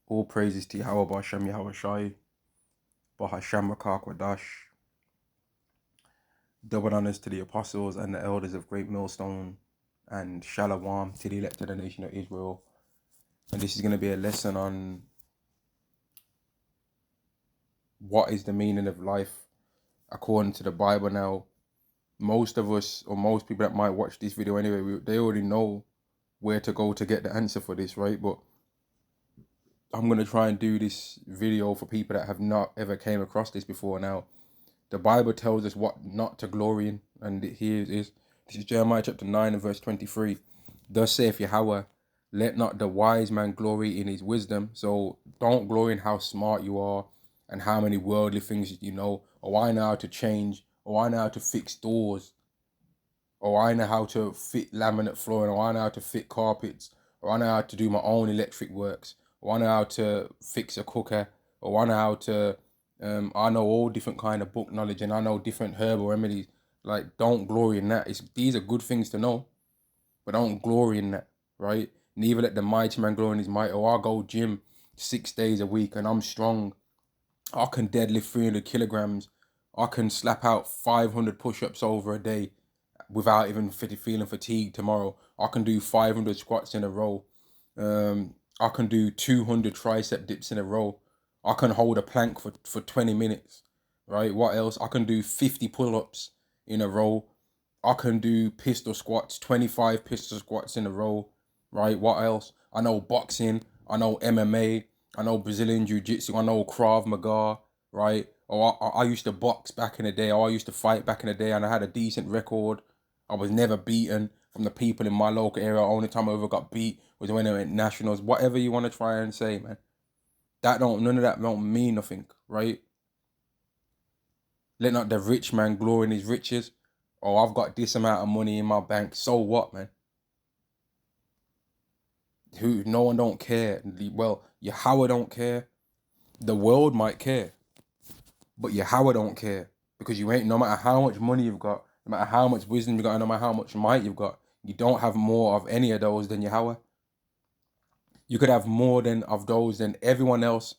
All praises to Yahweh Bashem Yahweh Shai, Bahasham Rakak Double honors to the apostles and the elders of Great Millstone, and Shalom to the elect of the nation of Israel. And this is going to be a lesson on what is the meaning of life according to the Bible. Now, most of us, or most people that might watch this video anyway, they already know where to go to get the answer for this, right? But I'm going to try and do this video for people that have not ever came across this before. Now, the Bible tells us what not to glory in, and here it is. This is Jeremiah chapter 9 and verse 23. Thus saith Yahweh, let not the wise man glory in his wisdom. So don't glory in how smart you are and how many worldly things you know. Or I know how to change, or I know how to fix doors, or I know how to fit laminate flooring, or I know how to fit carpets, or I know how to do my own electric works, or I know how to fix a cooker, or I know how to I know all different kind of book knowledge, and I know different herbal remedies. Like, don't glory in that. These are good things to know, but don't glory in that, right? Neither let the mighty man glory in his might. Or I'll go gym 6 days a week and I'm strong. I can deadlift 300 kilograms. I can slap out 500 push-ups over a day without even feeling fatigued tomorrow. I can do 500 squats in a row. I can do 200 tricep dips in a row. I can hold a plank for 20 minutes, right? What else? I can do 50 pull-ups in a row. I can do pistol squats, 25 pistol squats in a row, right? What else? I know boxing. I know MMA. I know Brazilian Jiu-Jitsu. I know Krav Maga, right? Or I used to box back in the day. Or I used to fight back in the day, and I had a decent record. I was never beaten from the people in my local area. Only time I ever got beat was when I went nationals. Whatever you want to try and say, man. None of that don't mean nothing, right? Let not the rich man glory in his riches. Oh, I've got this amount of money in my bank. So what, man? No one don't care. Well, Yahweh don't care. The world might care, but Yahweh don't care, because you ain't, no matter how much money you've got, no matter how much wisdom you got, no matter how much might you've got, you don't have more of any of those than Yahweh. You could have more of those than everyone else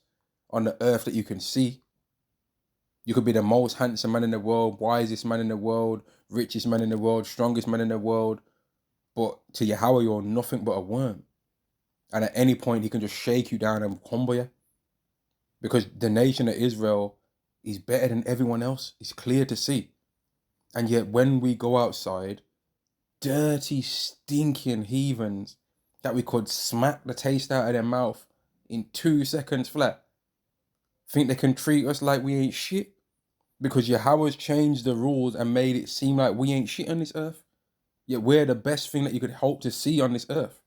on the earth that you can see. You could be the most handsome man in the world, wisest man in the world, richest man in the world, strongest man in the world. But to Yahweh, you're nothing but a worm. And at any point, he can just shake you down and humble you. Because the nation of Israel is better than everyone else. It's clear to see. And yet when we go outside, dirty, stinking heathens that we could smack the taste out of their mouth in 2 seconds flat, think they can treat us like we ain't shit? Because Yahweh's changed the rules and made it seem like we ain't shit on this earth. Yet we're the best thing that you could hope to see on this earth.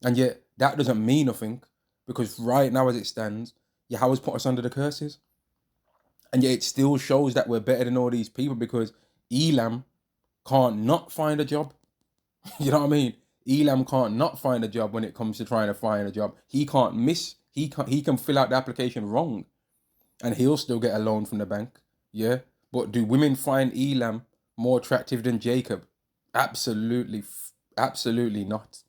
And yet that doesn't mean nothing, because right now as it stands, Yahweh's put us under the curses. And yet it still shows that we're better than all these people, because Elam can't not find a job. You know what I mean? Elam can't not find a job when it comes to trying to find a job. He can't miss. He can fill out the application wrong, and he'll still get a loan from the bank. Yeah. But do women find Elam more attractive than Jacob? Absolutely, absolutely not.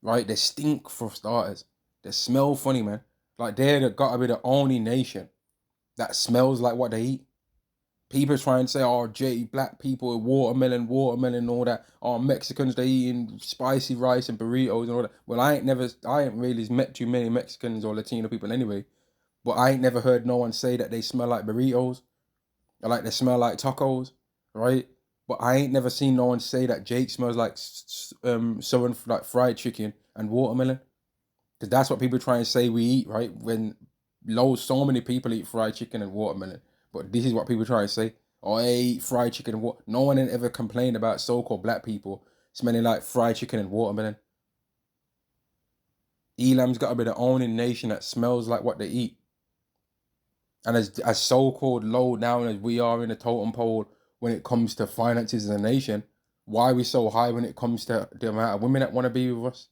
Right? They stink for starters. They smell funny, man. Like, they're gotta be the only nation that smells like what they eat. People try and say, oh, black people, watermelon, all that. Oh, Mexicans, they eating spicy rice and burritos and all that. Well, I ain't really met too many Mexicans or Latino people anyway. But I ain't never heard no one say that they smell like burritos, or like they smell like tacos, right? But I ain't never seen no one say that Jake smells like southern, like, fried chicken and watermelon. Because that's what people try and say we eat, right? When so many people eat fried chicken and watermelon. But this is what people try to say. Oh, I eat fried chicken and water. No one ever complained about so-called black people smelling like fried chicken and watermelon. Elam's got to be the only nation that smells like what they eat. And as so-called low down as we are in the totem pole when it comes to finances as a nation, why are we so high when it comes to the amount of women that want to be with us?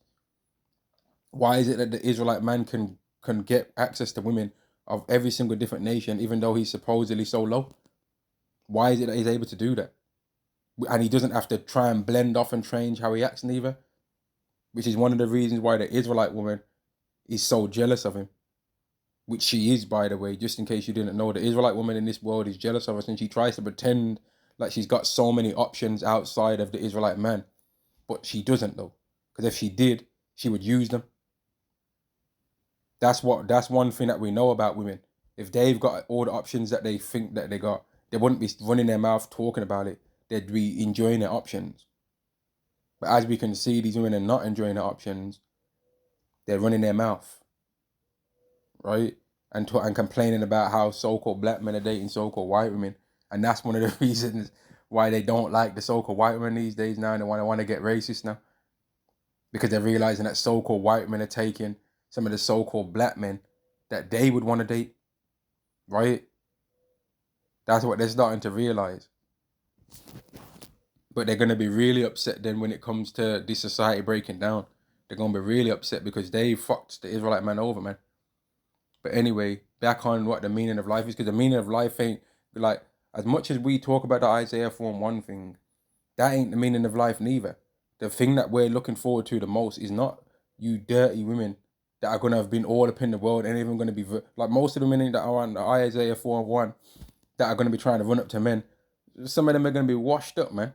Why is it that the Israelite man can get access to women of every single different nation, even though he's supposedly so low? Why is it that he's able to do that? And he doesn't have to try and blend off and change how he acts neither, which is one of the reasons why the Israelite woman is so jealous of him, which she is, by the way, just in case you didn't know. The Israelite woman in this world is jealous of us, and she tries to pretend like she's got so many options outside of the Israelite man, but she doesn't though, because if she did, she would use them. That's one thing that we know about women. If they've got all the options that they think that they got, they wouldn't be running their mouth talking about it. They'd be enjoying their options. But as we can see, these women are not enjoying their options. They're running their mouth, right? And complaining about how so-called black men are dating so-called white women. And that's one of the reasons why they don't like the so-called white women these days now, and they want to get racist now. Because they're realizing that so-called white men are taking some of the so-called black men that they would want to date, right? That's what they're starting to realize. But they're going to be really upset then when it comes to this society breaking down. They're going to be really upset because they fucked the Israelite man over, man. But anyway, back on what the meaning of life is, because the meaning of life ain't, like, as much as we talk about the Isaiah 4:1 thing, that ain't the meaning of life neither. The thing that we're looking forward to the most is not you dirty women that are going to have been all up in the world and even going to be, like most of the women that are on the Isaiah 4:1 that are going to be trying to run up to men, some of them are going to be washed up, man.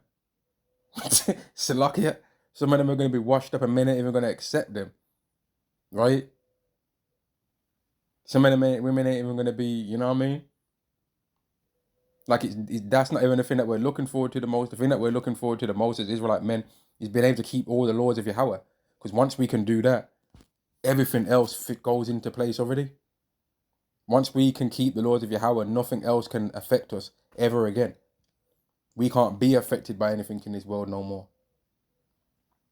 Salakia. Some of them are going to be washed up and men ain't even going to accept them, right? Some of them women ain't even going to be, you know what I mean? Like, that's not even the thing that we're looking forward to the most. The thing that we're looking forward to the most as Israelite men is being able to keep all the laws of Yahweh. Because once we can do that, everything else goes into place already. Once we can keep the laws of Yahweh, nothing else can affect us ever again. We can't be affected by anything in this world no more.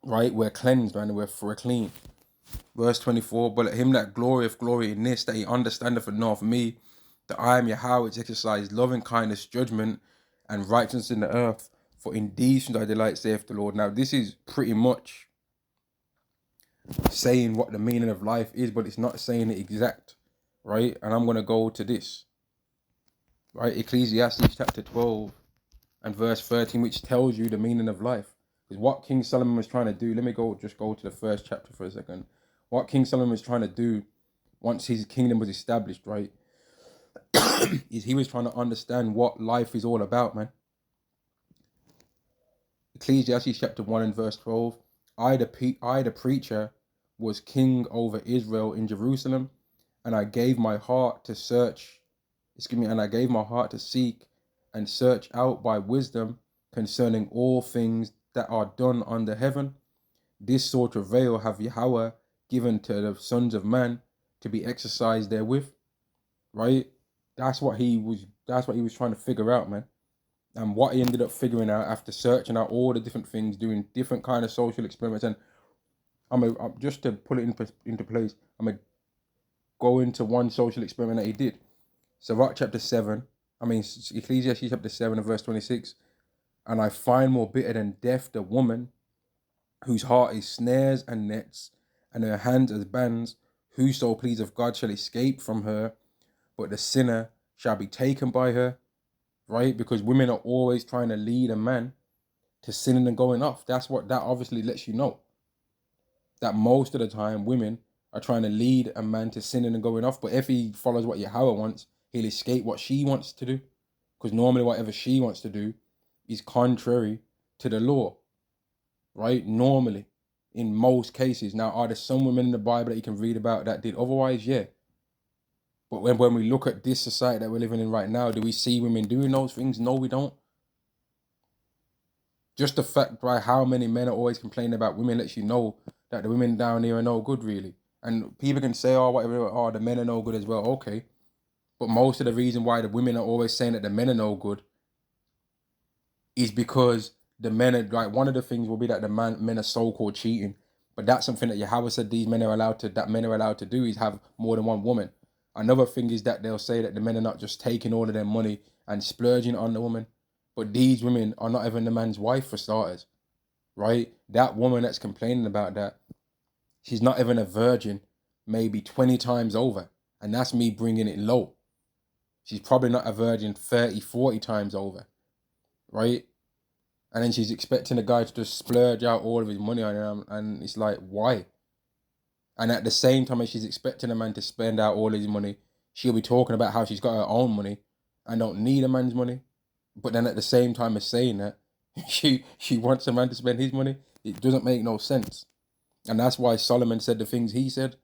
Right? We're cleansed, man. We're clean. Verse 24, but let him that glorieth glory in this, that he understandeth and knoweth me, that I am Yahweh, which exercise loving kindness, judgment, and righteousness in the earth. For in these should I delight, saith the Lord. Now, this is pretty much saying what the meaning of life is, but it's not saying it exact, right? And I'm going to go to this, right? Ecclesiastes chapter 12 and verse 13, which tells you the meaning of life. Because what King Solomon was trying to do, let me just go to the first chapter for a second. What King Solomon was trying to do once his kingdom was established, right, is he was trying to understand what life is all about, man. Ecclesiastes chapter 1 and verse 12. I, the preacher, was king over Israel in Jerusalem, and I gave my heart to search, and I gave my heart to seek and search out by wisdom concerning all things that are done under heaven. This sort of veil have Yahweh given to the sons of man to be exercised therewith. Right? That's what he was trying to figure out, man. And what he ended up figuring out after searching out all the different things, doing different kind of social experiments, and I'm just to put it into place, I'm gonna go into one social experiment that he did. Sirach chapter 7, Ecclesiastes chapter 7 and verse 26. And I find more bitter than death the woman whose heart is snares and nets, and her hands as bands. Whoso pleaseth God shall escape from her, but the sinner shall be taken by her. Right? Because women are always trying to lead a man to sinning and going off. That obviously lets you know. That most of the time women are trying to lead a man to sinning and going off. But if he follows what Yahweh wants, he'll escape what she wants to do. Because normally whatever she wants to do is contrary to the law. Right? Normally. In most cases. Now, are there some women in the Bible that you can read about that did otherwise? Yeah. But when we look at this society that we're living in right now, do we see women doing those things? No, we don't. Just the fact by how many men are always complaining about women lets you know that the women down here are no good, really. And people can say, oh, whatever, oh, the men are no good as well. Okay. But most of the reason why the women are always saying that the men are no good is because the men are, like, one of the things will be that men are so-called cheating. But that's something that Yahweh said men are allowed to do is have more than one woman. Another thing is that they'll say that the men are not just taking all of their money and splurging on the woman, but these women are not even the man's wife for starters, right? That woman that's complaining about that, she's not even a virgin maybe 20 times over. And that's me bringing it low. She's probably not a virgin 30, 40 times over, right? And then she's expecting a guy to just splurge out all of his money on her, and it's like, why? And at the same time as she's expecting a man to spend out all his money, she'll be talking about how she's got her own money and don't need a man's money. But then at the same time as saying that, she wants a man to spend his money. It doesn't make no sense. And that's why Solomon said the things he said.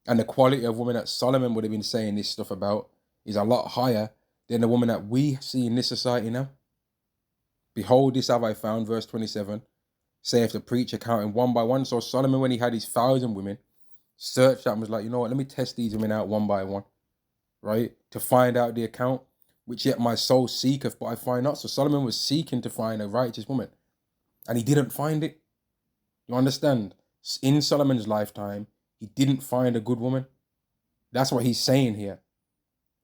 And the quality of woman that Solomon would have been saying this stuff about is a lot higher than the woman that we see in this society now. Behold, this have I found, verse 27, saith the preacher, counting one by one. So Solomon, when he had his 1,000 women, searched out and was like, you know what, let me test these women out one by one, right? To find out the account, which yet my soul seeketh, but I find not. So Solomon was seeking to find a righteous woman, and he didn't find it. You understand? In Solomon's lifetime, he didn't find a good woman. That's what he's saying here.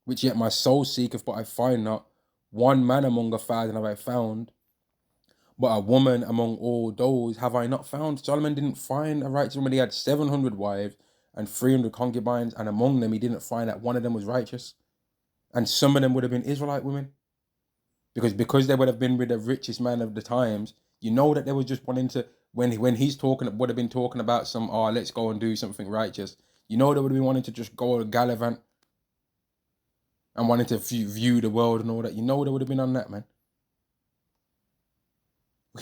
Which yet my soul seeketh, but I find not. One man among 1,000 have I found, but a woman among all those have I not found. Solomon didn't find a righteous woman. He had 700 wives and 300 concubines, and among them he didn't find that one of them was righteous. And some of them would have been Israelite women. Because they would have been with the richest man of the times, you know that they were just wanting to, when he's talking, would have been talking about some, let's go and do something righteous. You know they would have been wanting to just go to gallivant and wanting to view the world and all that. You know they would have been on that, man.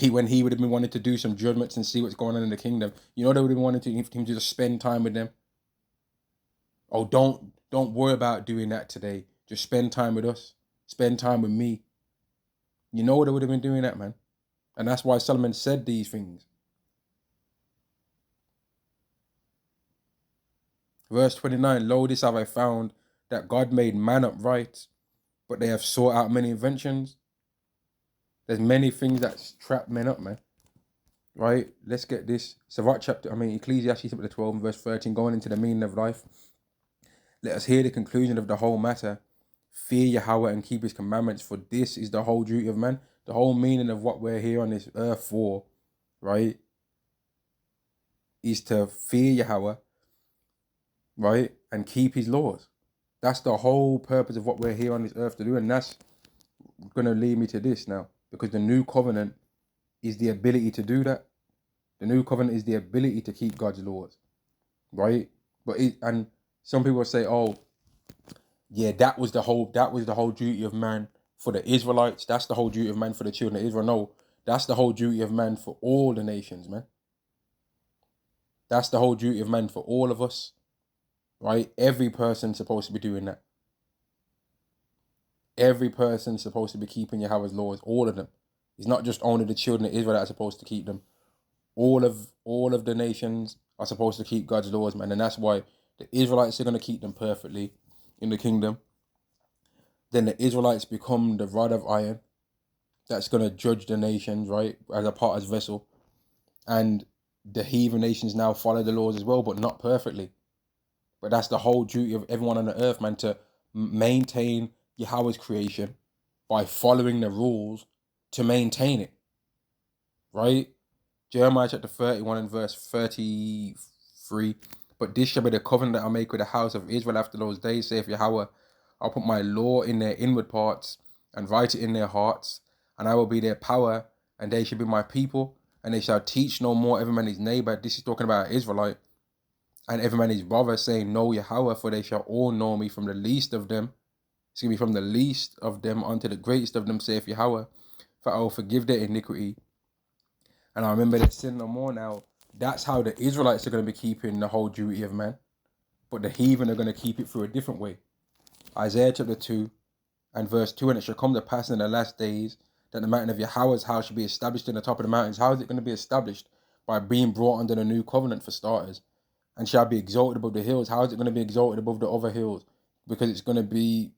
When he would have been wanting to do some judgments and see what's going on in the kingdom, you know they would have been wanting him to just spend time with them. Oh, don't worry about doing that today. Just spend time with us. Spend time with me. You know they would have been doing that, man. And that's why Solomon said these things. Verse 29, lo, this have I found, that God made man upright, but they have sought out many inventions. There's many things that trap men up, man. Right? Let's get this. Ecclesiastes chapter 12, verse 13, going into the meaning of life. Let us hear the conclusion of the whole matter. Fear Yahweh and keep his commandments, for this is the whole duty of man. The whole meaning of what we're here on this earth for, right, is to fear Yahweh, right, and keep his laws. That's the whole purpose of what we're here on this earth to do. And that's going to lead me to this now, because the new covenant is the ability to do that. The new covenant is the ability to keep God's laws, right? And some people say, oh, yeah, that was the whole duty of man for the Israelites. That's the whole duty of man for the children of Israel. No, that's the whole duty of man for all the nations, man. That's the whole duty of man for all of us, right? Every person's supposed to be doing that. Every person's supposed to be keeping Yahweh's laws, all of them. It's not just only the children of Israel that are supposed to keep them. All of the nations are supposed to keep God's laws, man. And that's why the Israelites are going to keep them perfectly in the kingdom. Then the Israelites become the rod of iron that's going to judge the nations, right, as a potter's vessel. And the heathen nations now follow the laws as well, but not perfectly. But that's the whole duty of everyone on the earth, man, to maintain Yahweh's creation by following the rules to maintain it, right? Jeremiah chapter 31 and verse 33. But this shall be the covenant that I make with the house of Israel after those days, saith Yahweh. I'll put my law in their inward parts and write it in their hearts, and I will be their power, and they shall be my people, and they shall teach no more every man his neighbor. This is talking about Israelite. And every man his brother, saying, know Yahweh, for they shall all know me, from the least of them. It's going to be from the least of them unto the greatest of them, saith Yahweh. For I will forgive their iniquity, and I remember their sin no more. Now, that's how the Israelites are going to be keeping the whole duty of man. But the heathen are going to keep it through a different way. Isaiah chapter 2 and verse 2, and it shall come to pass in the last days that the mountain of Yahweh's house shall be established in the top of the mountains. How is it going to be established? By being brought under the new covenant, for starters. And shall be exalted above the hills. How is it going to be exalted above the other hills? Because it's going to be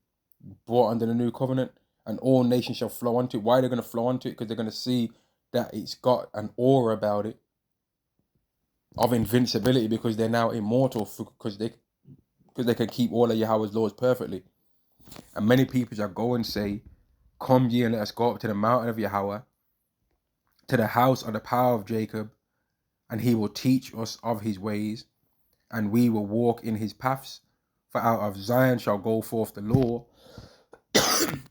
brought under the new covenant, and all nations shall flow onto it. Why are they going to flow onto it? Because they're going to see that it's got an aura about it of invincibility, because they're now immortal, because they can keep all of Yahweh's laws perfectly. And many people shall go and say, come ye and let us go up to the mountain of Yahweh, to the house of the power of Jacob, and he will teach us of his ways, and we will walk in his paths. For out of Zion shall go forth the law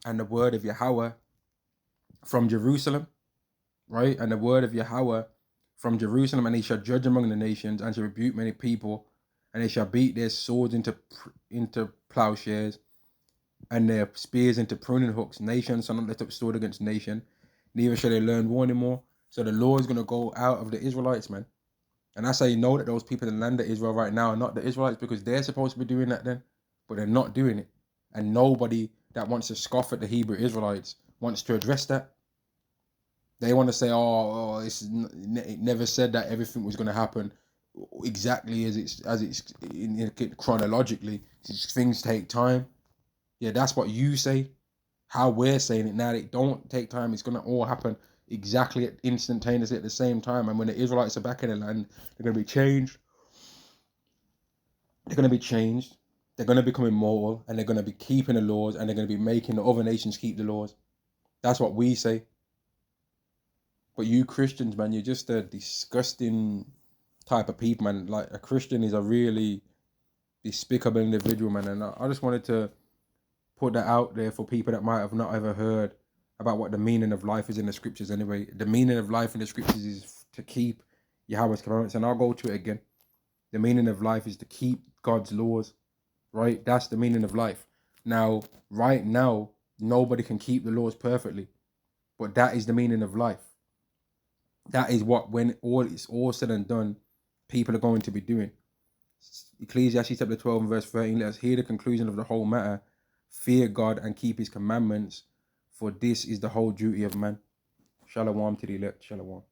and the word of Yahweh from Jerusalem, right? And the word of Yahweh from Jerusalem, and he shall judge among the nations, and shall rebuke many people, and they shall beat their swords into plowshares, and their spears into pruning hooks. Nation shall not lift up sword against nation, neither shall they learn war anymore. So the law is going to go out of the Israelites, man. And that's how you know that those people in the land of Israel right now are not the Israelites, because they're supposed to be doing that then, but they're not doing it. And nobody that wants to scoff at the Hebrew Israelites wants to address that. They want to say, it never said that everything was going to happen exactly as it's chronologically. Things take time. Yeah, that's what you say. How we're saying it now, it don't take time. It's going to all happen exactly instantaneously at the same time. And when the Israelites are back in the land, they're going to be changed. They're going to be changed. They're going to become immortal, and they're going to be keeping the laws, and they're going to be making the other nations keep the laws. That's what we say. But you Christians, man, you're just a disgusting type of people, man. Like, a Christian is a really despicable individual, man. And I just wanted to put that out there for people that might have not ever heard about what the meaning of life is in the scriptures anyway. The meaning of life in the scriptures is to keep Yahweh's commandments. And I'll go to it again. The meaning of life is to keep God's laws, right? That's the meaning of life. Now, right now, nobody can keep the laws perfectly, but that is the meaning of life. That is what, when it's all said and done, people are going to be doing. Ecclesiastes chapter 12 and verse 13, let us hear the conclusion of the whole matter. Fear God and keep his commandments, for this is the whole duty of man. Shalom to the elect. Shalom.